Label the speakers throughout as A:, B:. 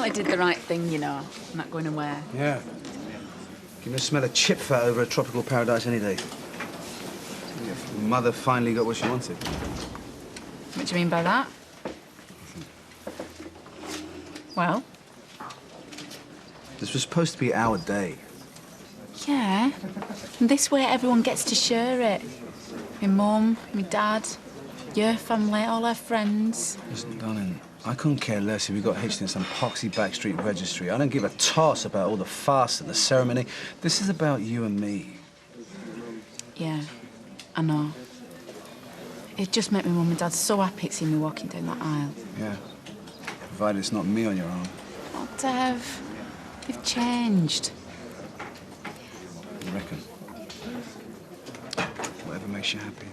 A: I did the right thing, you know. I'm not going away.
B: Yeah. You can smell a chip fat over a tropical paradise any day. Your mother finally got what she wanted.
A: What do you mean by that? Well?
B: This was supposed to be our day.
A: Yeah. And this way everyone gets to share it. My mum, my dad, your family, all our friends.
B: Listen, darling, I couldn't care less if we got hitched in some poxy backstreet registry. I don't give a toss about all the farce and the ceremony. This is about you and me.
A: Yeah, I know. It just made my mum and dad so happy to see me walking down that aisle.
B: Yeah. Provided it's not me on your arm.
A: Oh, Dev, you've changed.
B: I reckon. Whatever makes you happy.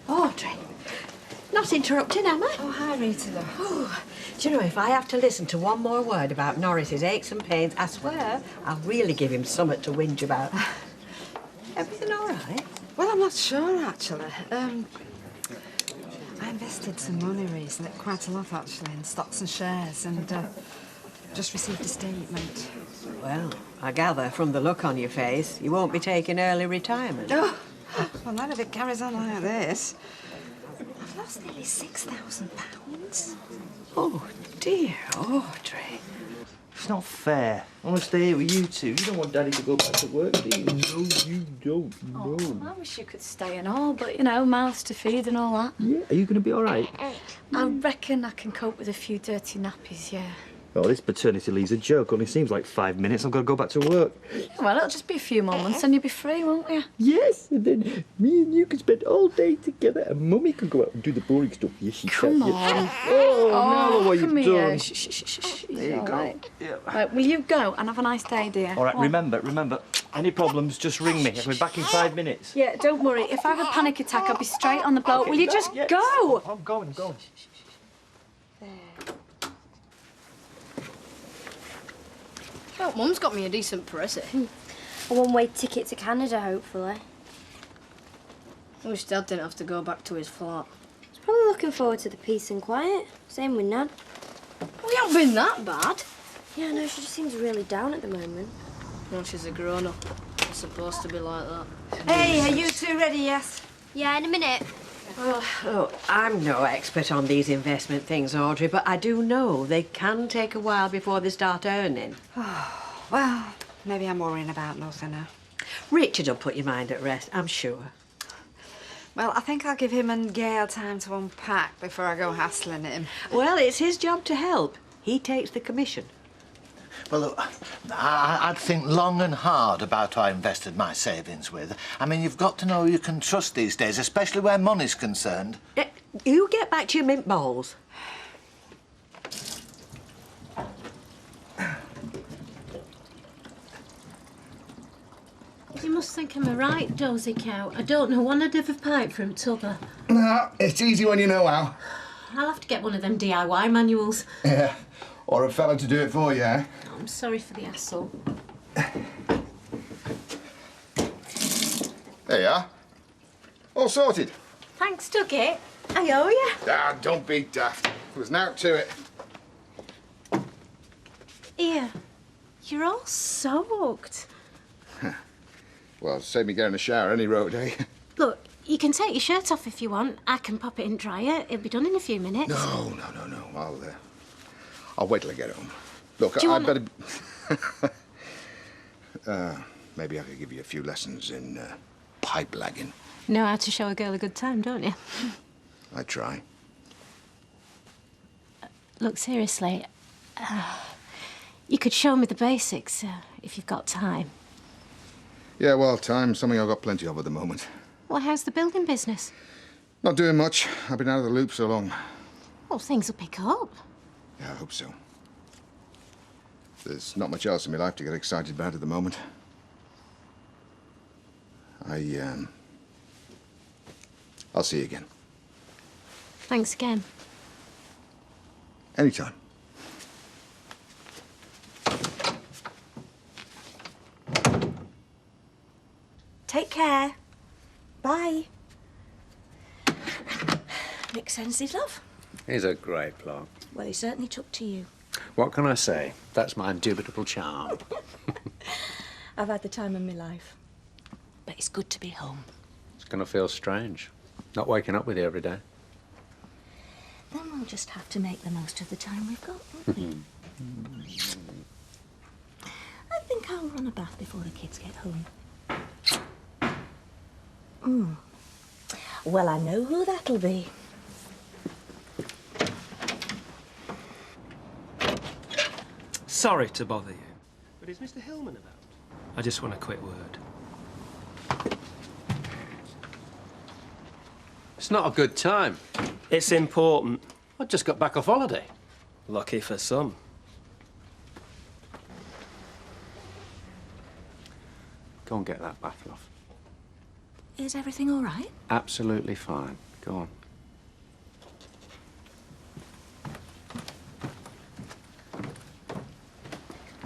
C: Audrey. Not interrupting, am I?
D: Oh, hi, Rita.
C: Oh, do you know, if I have to listen to one more word about Norris's aches and pains, I swear I'll really give him something to whinge about. Everything all right?
D: Well, I'm not sure, actually. I invested some money recently, quite a lot, actually, in stocks and shares, and just received a statement.
C: Well, I gather from the look on your face, you won't be taking early retirement.
D: Oh, well, not if it carries on like this. I've lost nearly £6,000.
C: Oh, dear, Audrey.
E: It's not fair. I want to stay here with you two. You don't want Daddy to go back to work, do you? No, you don't. No.
A: Oh, I wish you could stay and all, but, you know, mouths to feed and all that.
E: Yeah, are you going to be all right?
A: I reckon I can cope with a few dirty nappies, yeah.
E: Oh, this paternity leave's a joke. Only seems like 5 minutes. I've got to go back to work.
A: Well, it'll just be a few more months and you'll be free, won't you?
E: Yes, and then me and you can spend all day together, and Mummy can go out and do the boring stuff. Yes, she
A: Come
E: can.
A: on.
E: Yes. Oh, now what
A: come
E: you've
A: here.
E: done.
A: Shh, shh, shh, shh.
E: There you
A: All
E: go.
A: right.
E: Yeah.
A: Right, will you go and have a nice day, dear?
E: All right,
A: Come on.
E: remember, any problems, just ring me. I'll be back in 5 minutes.
A: Yeah, don't worry. If I have a panic attack, I'll be straight on the boat.
E: Okay,
A: Will you just
E: yes.
A: go?
E: I'm going.
F: Well, Mum's got me a decent present.
G: A one-way ticket to Canada, hopefully.
F: I wish Dad didn't have to go back to his flat.
G: He's probably looking forward to the peace and quiet. Same with Nan.
F: We haven't been that bad.
G: Yeah, no, she just seems really down at the moment.
F: Well, she's a grown-up. It's supposed to be like that.
D: Hey, are you two ready, yes?
G: Yeah, in a minute.
C: Oh, I'm no expert on these investment things, Audrey, but I do know they can take a while before they start earning.
D: Well, maybe I'm worrying about nothing now.
C: Richard will put your mind at rest, I'm sure.
D: Well, I think I'll give him and Gail time to unpack before I go hassling him.
C: Well, it's his job to help. He takes the commission.
H: Well, look, I'd think long and hard about who I invested my savings with. I mean, you've got to know who you can trust these days, especially where money's concerned.
C: You get back to your mint balls.
I: You must think I'm a right dozy cow. I don't know one I'd ever pipe from Tubber.
J: No, it's easy when you know how.
I: I'll have to get one of them DIY manuals.
J: Yeah, or a fella to do it for you, eh?
I: I'm sorry for the hassle.
J: There you are. All sorted.
I: Thanks, Dougie. I owe you.
J: Ah, don't be daft. There's now to it.
I: Here, you're all soaked.
J: Well, save me getting a shower any road, eh?
I: Look, you can take your shirt off if you want. I can pop it in dryer. It'll be done in a few minutes.
J: No. I'll wait till I get home. Look,
I: Do you
J: I'd
I: wanna-
J: better... maybe I could give you a few lessons in pipe lagging.
I: Know how to show a girl a good time, don't you?
J: I try.
I: Look, seriously, you could show me the basics if you've got time.
J: Yeah, well, time's something I've got plenty of at the moment.
I: Well, how's the building business?
J: Not doing much. I've been out of the loop so long.
I: Well, things will pick up.
J: Yeah, I hope so. There's not much else in my life to get excited about at the moment. I'll see you again.
I: Thanks again.
J: Anytime.
G: Take care. Bye. Make sense, love.
K: He's a great bloke.
G: Well, he certainly took to you.
K: What can I say? That's my indubitable charm.
G: I've had the time of my life. But it's good to be home.
K: It's going to feel strange, not waking up with you every day.
G: Then we'll just have to make the most of the time we've got, won't we? I think I'll run a bath before the kids get home. Well, I know who that'll be.
L: Sorry to bother you, but is Mr. Hillman about? I just want a quick word.
K: It's not a good time.
L: It's important.
K: I just got back off holiday.
L: Lucky for some.
K: Go and get that bath off.
G: Is everything all right?
K: Absolutely fine. Go on.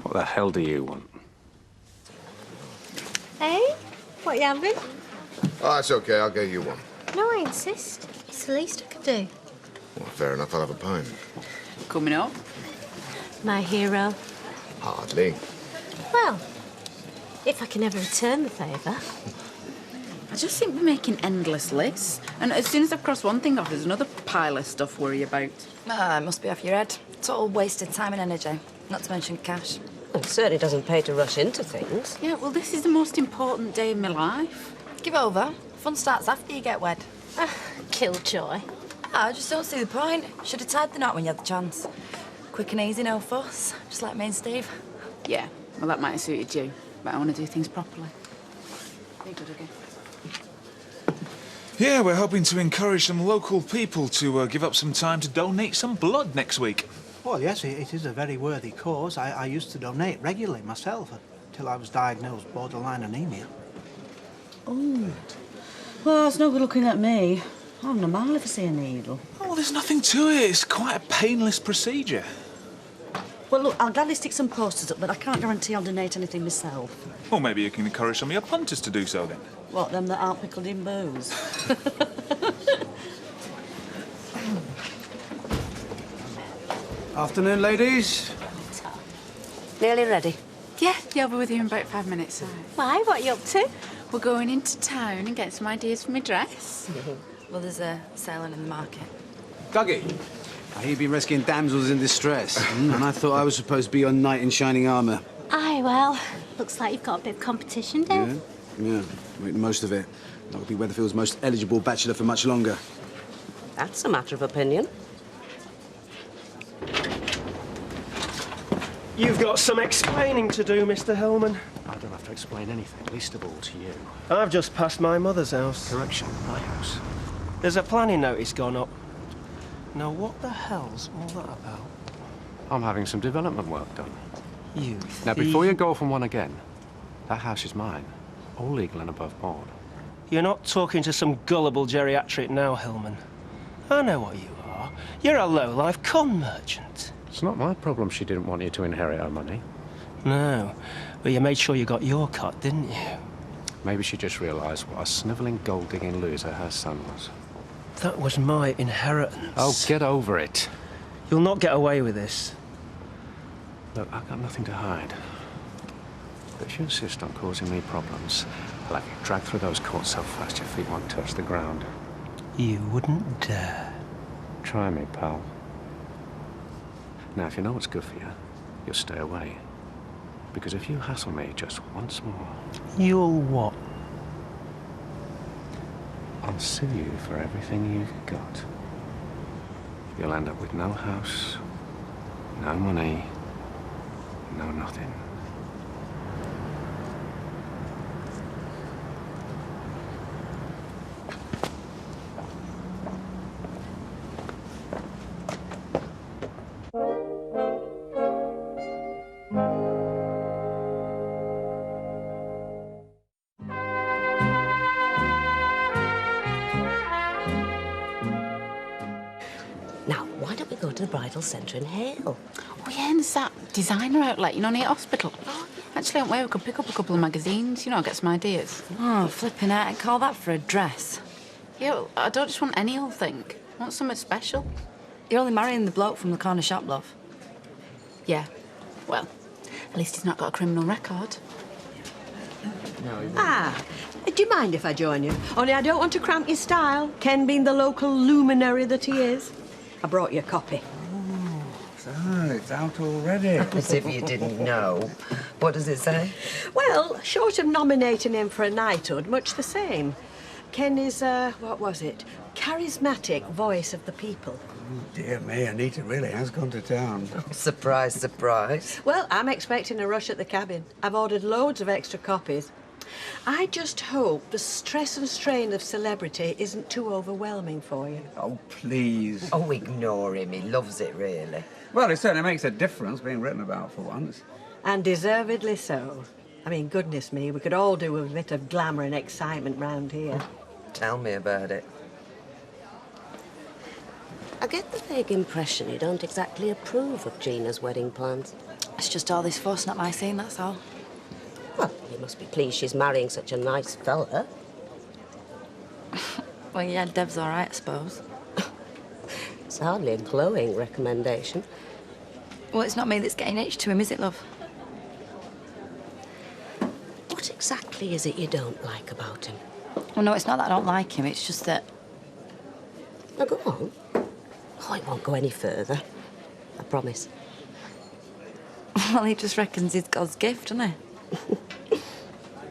K: What the hell do you want?
I: Hey, what you having?
J: Oh, that's okay. I'll get you one.
I: No, I insist. It's the least I could do.
J: Well, fair enough. I'll have a pint.
A: Coming up?
I: My hero.
J: Hardly.
I: Well, if I can ever return the favour.
A: I just think we're making endless lists. And as soon as I've crossed one thing off, there's another pile of stuff to worry about.
D: Ah, it must be off your head. Total wasted time and energy, not to mention cash.
C: It certainly doesn't pay to rush into things.
A: Yeah, well, this is the most important day of my life.
D: Give over. Fun starts after you get wed.
I: Killjoy.
D: I just don't see the point. Should have tied the knot when you had the chance. Quick and easy, no fuss. Just like me and Steve.
A: Yeah, well, that might have suited you, but I want to do things properly. Be good again.
M: Yeah, we're hoping to encourage some local people to give up some time to donate some blood next week.
N: Well, yes, it is a very worthy cause. I used to donate regularly myself until I was diagnosed borderline anemia.
O: Oh. Well, it's no good looking at me. I'm a mile if I see a needle.
M: Oh, there's nothing to it. It's quite a painless procedure.
O: Well, look, I'll gladly stick some posters up, but I can't guarantee I'll donate anything myself.
M: Or maybe you can encourage some of your punters to do so then.
O: What, them that aren't pickled in booze?
B: Afternoon, ladies.
C: Nearly ready?
A: Yeah, I'll be with you in about 5 minutes.
I: Why? What are you up to?
A: We're going into town and get some ideas for my dress.
D: Well, there's a sale in the market.
B: Dougie, I hear you've been rescuing damsels in distress. And I thought I was supposed to be your knight in shining armour.
I: Aye, well, looks like you've got a bit of competition, Dave.
B: Yeah, make the most of it. Not going to be Weatherfield's most eligible bachelor for much longer.
C: That's a matter of opinion.
L: You've got some explaining to do, Mr. Hillman.
K: I don't have to explain anything, least of all to you.
L: I've just passed my mother's house.
K: Correction, my house.
L: There's a planning notice gone up. Now, what the hell's all that about?
K: I'm having some development work done.
L: You
K: Now,
L: thief.
K: before you go off on one again, that house is mine. All legal and above board.
L: You're not talking to some gullible geriatric now, Hillman. I know what you are. You're a low-life con merchant.
K: It's not my problem she didn't want you to inherit her money.
L: No, but you made sure you got your cut, didn't you?
K: Maybe she just realised what a snivelling, gold-digging loser her son was.
L: That was my inheritance.
K: Oh, get over it.
L: You'll not get away with this.
K: Look, I've got nothing to hide. But if you insist on causing me problems, I'll have you dragged through those courts so fast your feet won't touch the ground.
L: You wouldn't dare.
K: Try me, pal. Now, if you know what's good for you, you'll stay away. Because if you hassle me just once more...
L: You'll what?
K: I'll sue you for everything you've got. You'll end up with no house, no money, no nothing.
C: Now, why don't we go to the bridal centre in Hale?
A: Oh, yeah, and there's that designer outlet, you know, near hospital. Actually, we could pick up a couple of magazines, you know, get some ideas.
D: Oh, flipping out. Call that for a dress.
A: Yeah, well, I don't just want any old thing. I want something special.
D: You're only marrying the bloke from the corner shop, love.
A: Yeah. Well, at least he's not got a criminal record.
C: Ah, do you mind if I join you? Only I don't want to cramp your style, Ken being the local luminary that he is. I brought you a copy.
K: So, it's out already.
C: As if you didn't know. What does it say? Well, short of nominating him for a knighthood, much the same. Ken is, what was it? Charismatic voice of the people.
K: Oh, dear me, Anita really has gone to town.
C: Surprise, surprise. Well, I'm expecting a rush at the cabin. I've ordered loads of extra copies. I just hope the stress and strain of celebrity isn't too overwhelming for you.
K: Oh, please.
C: Oh, ignore him. He loves it, really.
K: Well, it certainly makes a difference being written about for once.
C: And deservedly so. I mean, goodness me, we could all do with a bit of glamour and excitement round here.
P: Tell me about it. I get the vague impression you don't exactly approve of Gina's wedding plans.
D: It's just all this fuss, not my scene, that's all.
P: Well, you must be pleased she's marrying such a nice fella.
D: Well, yeah, Dev's all right, I suppose.
P: It's hardly a glowing recommendation.
D: Well, it's not me that's getting hitched to him, is it, love?
P: What exactly is it you don't like about him?
D: Well, no, it's not that I don't like him, it's just that...
P: Now, go on. Oh, it won't go any further. I promise.
D: Well, he just reckons he's God's gift, doesn't he?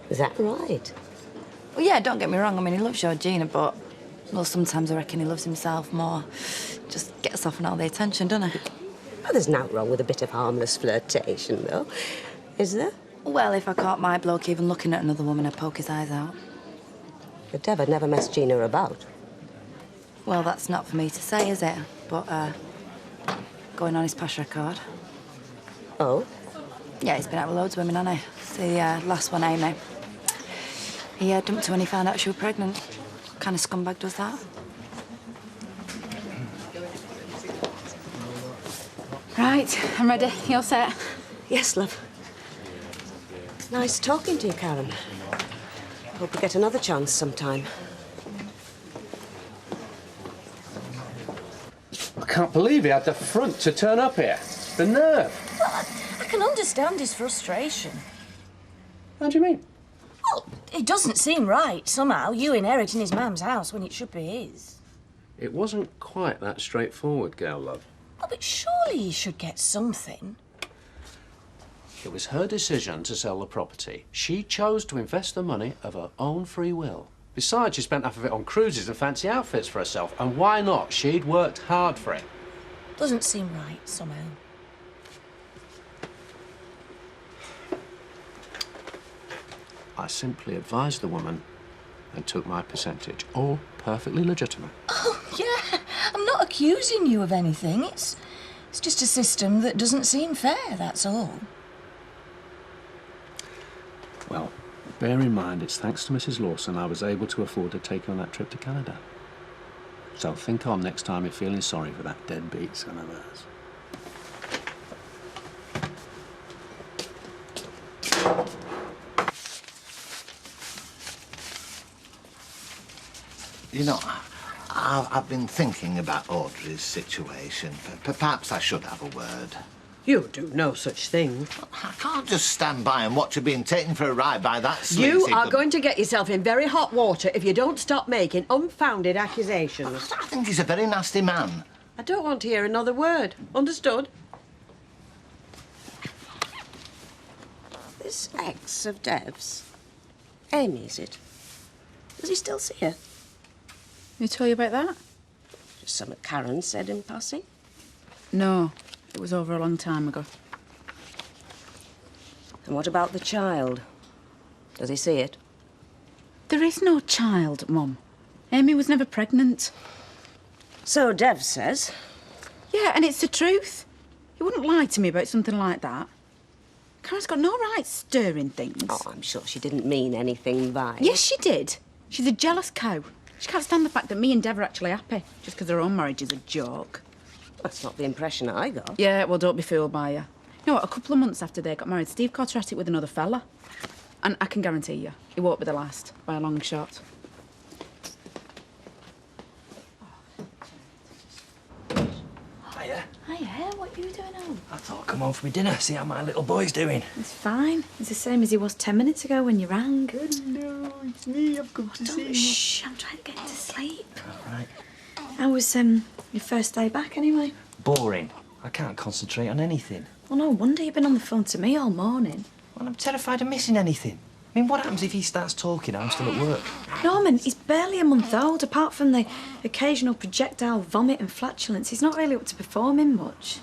P: Is that right?
D: Well, yeah, don't get me wrong. I mean, he loves Georgina, but... Well, sometimes I reckon he loves himself more. Just gets off on all the attention, doesn't he?
P: Well, there's nothing wrong with a bit of harmless flirtation, though. Is there?
D: Well, if I caught my bloke even looking at another woman, I'd poke his eyes out.
P: But Dev had never messed Gina about.
D: Well, that's not for me to say, is it? But, going on his past record.
P: Oh?
D: Yeah, he's been out with loads of women, hasn't he? The last one, Amy. He dumped her when he found out she was pregnant. What kind of scumbag does that?
A: Right, I'm ready. You all set?
P: Yes, love. Nice talking to you, Karen. Hope we get another chance sometime.
K: I can't believe he had the front to turn up here. The nerve.
G: Well, I can understand his frustration.
K: How do you mean?
G: Well, it doesn't seem right, somehow, you inheriting his mum's house when it should be his.
K: It wasn't quite that straightforward, girl love.
G: Oh, but surely he should get something.
K: It was her decision to sell the property. She chose to invest the money of her own free will. Besides, she spent half of it on cruises and fancy outfits for herself. And why not? She'd worked hard for it.
G: Doesn't seem right, somehow.
K: I simply advised the woman and took my percentage. All perfectly legitimate.
G: Oh, yeah. I'm not accusing you of anything. It's just a system that doesn't seem fair, that's all.
K: Well, bear in mind, it's thanks to Mrs. Lawson I was able to afford to take her on that trip to Canada. So think on next time you're feeling sorry for that deadbeat son of hers.
H: You know, I've been thinking about Audrey's situation. Perhaps I should have a word.
C: You do no such thing.
H: I can't just stand by and watch her being taken for a ride by that sleazy...
C: You are going to get yourself in very hot water if you don't stop making unfounded accusations.
H: I think he's a very nasty man.
C: I don't want to hear another word. Understood?
P: This ex of Dev's, Amy, is it? Does he still see her?
A: Who told you about that?
P: Just something Karen said in passing.
A: No, it was over a long time ago.
P: And what about the child? Does he see it?
A: There is no child, Mum. Amy was never pregnant.
P: So Dev says.
A: Yeah, and it's the truth. He wouldn't lie to me about something like that. Karen's got no right stirring things.
P: Oh, I'm sure she didn't mean anything by it.
A: Yes, she did. She's a jealous cow. She can't stand the fact that me and Dev are actually happy, just because their own marriage is a joke.
P: That's not the impression I got.
A: Yeah, well, don't be fooled by her. You know what, a couple of months after they got married, Steve caught her at it with another fella. And I can guarantee you, it won't be the last, by a long shot.
E: thought I'd come home for my dinner, see how my little boy's doing.
D: It's fine. It's the same as he was 10 minutes ago when you rang.
E: No, it's me. I've come to see you.
D: Shh, I'm trying to get to sleep.
E: All right.
D: How was your first day back anyway?
E: Boring. I can't concentrate on anything.
D: Well, no wonder you've been on the phone to me all morning.
E: Well, I'm terrified of missing anything. I mean, what happens if he starts talking and I'm still at work?
D: Norman, he's barely a month old. Apart from the occasional projectile vomit and flatulence, he's not really up to performing much.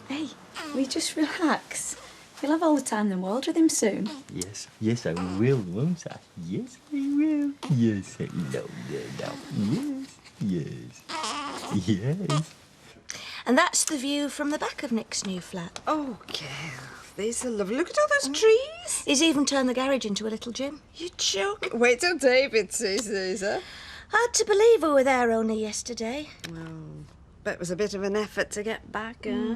D: Hey, will you just relax? You'll have all the time in the world with him soon.
E: Yes, I will, won't I? Yes, I will. Yes, I will. Yes.
G: And that's the view from the back of Nick's new flat.
P: Oh, girl, these are lovely. Look at all those trees.
G: He's even turned the garage into a little gym.
P: You joking? Wait till David sees these, huh?
G: Hard to believe we were there only yesterday.
P: Well, bet it was a bit of an effort to get back, huh?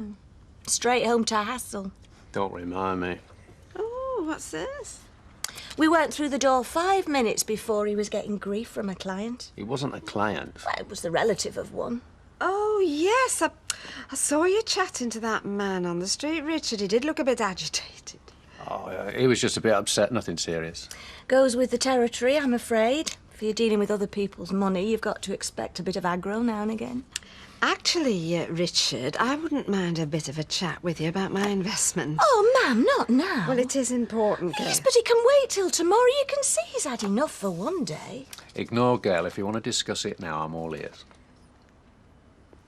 G: Straight home to hassle.
K: Don't remind me.
P: Oh, what's this?
G: We went through the door 5 minutes before he was getting grief from a client.
K: He wasn't a client.
G: Well, it was the relative of one.
P: Oh, yes. I saw you chatting to that man on the street, Richard. He did look a bit agitated.
K: Oh, he was just a bit upset, nothing serious.
G: Goes with the territory, I'm afraid. If you're dealing with other people's money, you've got to expect a bit of aggro now and again.
P: Actually, Richard, I wouldn't mind a bit of a chat with you about my investment.
G: Oh, ma'am, not now.
P: Well, it is important, girl.
G: Yes, but he can wait till tomorrow. You can see he's had enough for one day.
K: Ignore Gail. If you want to discuss it now, I'm all ears.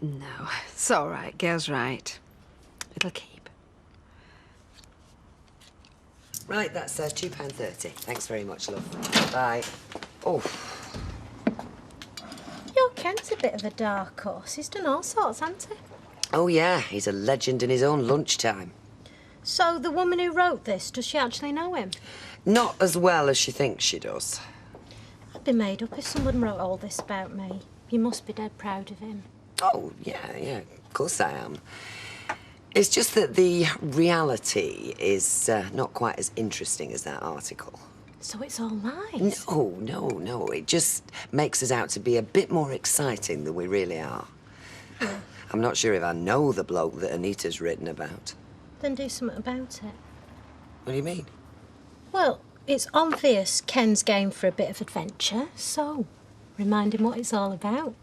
P: No, it's all right. Gail's right. It'll keep.
Q: Right, that's £2.30. Thanks very much, love. Bye. Oh.
I: Your Ken's a bit of a dark horse. He's done all sorts, hasn't he?
Q: Oh, yeah, he's a legend in his own lunchtime.
I: So the woman who wrote this, does she actually know him?
Q: Not as well as she thinks she does.
I: I'd be made up if someone wrote all this about me. You must be dead proud of him.
Q: Oh, yeah, of course I am. It's just that the reality is not quite as interesting as that article.
I: So it's all lies?
Q: No. It just makes us out to be a bit more exciting than we really are. I'm not sure if I know the bloke that Anita's written about.
I: Then do something about it.
Q: What do you mean?
I: Well, it's obvious Ken's game for a bit of adventure, so remind him what it's all about.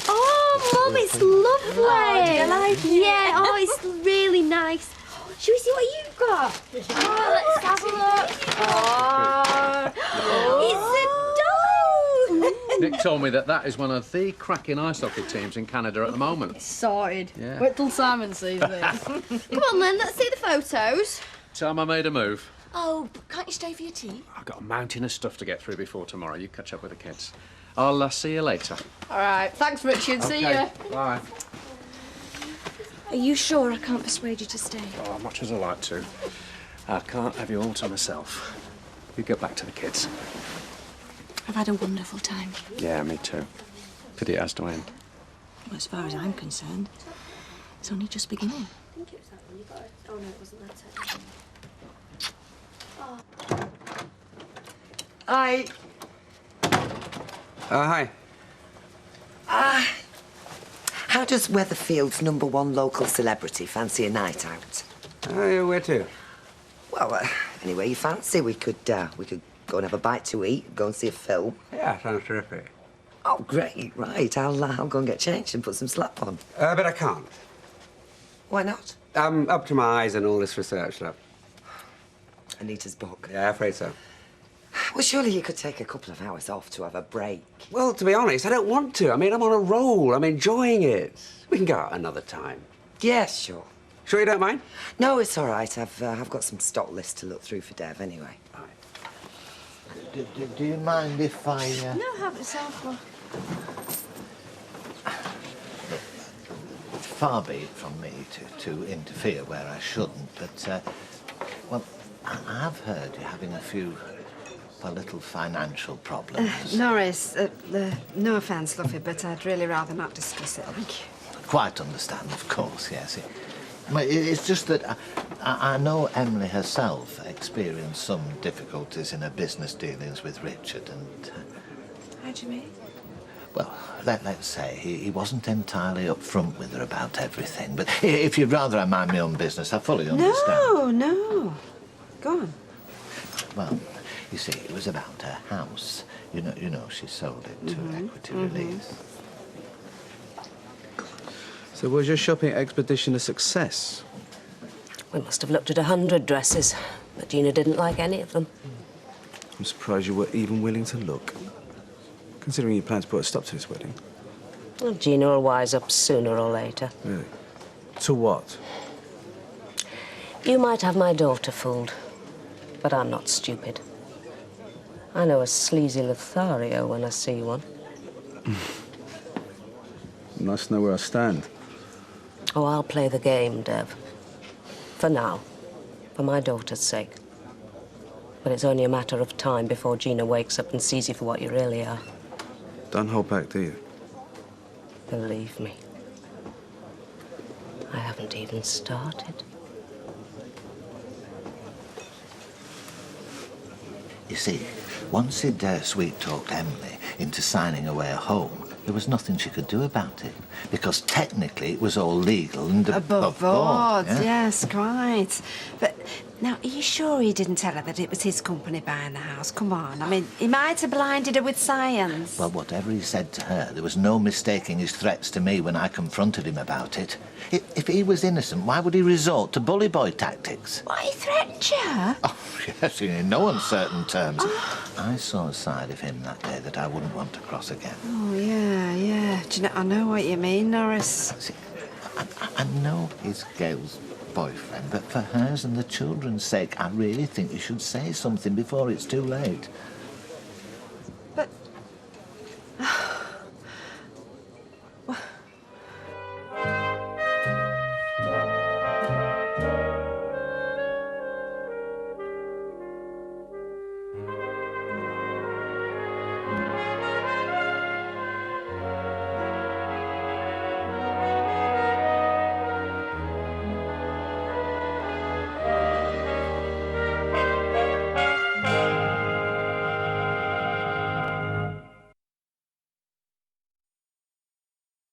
R: Oh, Mum, it's lovely.
I: Oh, do you like it?
R: Yeah, oh, it's really nice. Should we see what you've got? Oh, let's have a look. Oh, it's a doll.
K: Nick told me that is one of the cracking ice hockey teams in Canada at the moment.
F: Sorted.
K: Yeah.
F: Wait till Simon sees this.
R: Come on, then, let's see the photos.
K: Time I made a move.
G: Oh, can't you stay for your tea?
K: I've got a mountain of stuff to get through before tomorrow. You catch up with the kids. I'll see you later.
F: All right, thanks, Richard. See ya.
K: Bye.
G: Are you sure I can't persuade you to stay?
K: Oh, much as I like to. I can't have you all to myself. You get back to the kids.
G: I've had a wonderful time.
K: Yeah, me too. Pity it has to end.
G: Well, as far as I'm concerned, it's only just beginning.
R: I think it was that one you got it. Oh, no, it wasn't that.
Q: Hi.
S: Hi.
Q: How does Weatherfield's #1 local celebrity fancy a night out?
S: Oh, yeah, where to?
Q: Well, anywhere you fancy. We could go and have a bite to eat, go and see a film.
S: Yeah, sounds terrific.
Q: Oh, great. Right, I'll go and get changed and put some slap on.
S: But I can't.
Q: Why not?
S: I'm up to my eyes in all this research stuff.
Q: Anita's book.
S: Yeah, afraid so.
Q: Well, surely you could take a couple of hours off to have a break.
S: Well, to be honest, I don't want to. I mean, I'm on a roll. I'm enjoying it. We can go out another time.
Q: Yes, sure.
S: Sure you don't mind?
Q: No, it's all right. I've got some stock lists to look through for Dev anyway.
H: Do you mind if I...
R: No, have it, Self.
H: Far be it from me to interfere where I shouldn't, but, well, I have heard you're having a few, little financial problems.
P: Norris, no offence, Luffy, but I'd really rather not discuss it, thank you.
H: Quite understand, of course, yes. It's just that I know Emily herself experienced some difficulties in her business dealings with Richard, and...
P: How do you mean?
H: Well, let's say he wasn't entirely upfront with her about everything, but if you'd rather I mind my own business, I fully understand.
P: No. Go on.
H: Well, you see, it was about her house. You know, she sold it to equity release.
B: So was your shopping expedition a success?
P: We must have looked at 100 dresses, but Gina didn't like any of them.
B: I'm surprised you were even willing to look. Considering you plan to put a stop to this wedding.
P: Well, Gina will wise up sooner or later.
B: Really? To what?
P: You might have my daughter fooled, but I'm not stupid. I know a sleazy Lothario when I see one.
B: Nice to know where I stand.
P: Oh, I'll play the game, Dev. For now. For my daughter's sake. But it's only a matter of time before Gina wakes up and sees you for what you really are.
B: Don't hold back, do you?
P: Believe me. I haven't even started.
H: You see, once he'd sweet-talked Emily into signing away a home, there was nothing she could do about it, because technically it was all legal and above board.
D: Yes, quite. But now, are you sure he didn't tell her that it was his company buying the house? Come on, I mean, he might have blinded her with science.
H: Well, whatever he said to her, there was no mistaking his threats to me when I confronted him about it. If he was innocent, why would he resort to bully boy tactics?
D: Why, he threatened you?
H: Oh, yes, in no uncertain terms. I saw a side of him that day that I wouldn't want to cross again.
D: Oh, yeah. Do you know, I know what you mean, Norris.
H: See, I know he's Gail's boyfriend, but for hers and the children's sake, I really think you should say something before it's too late.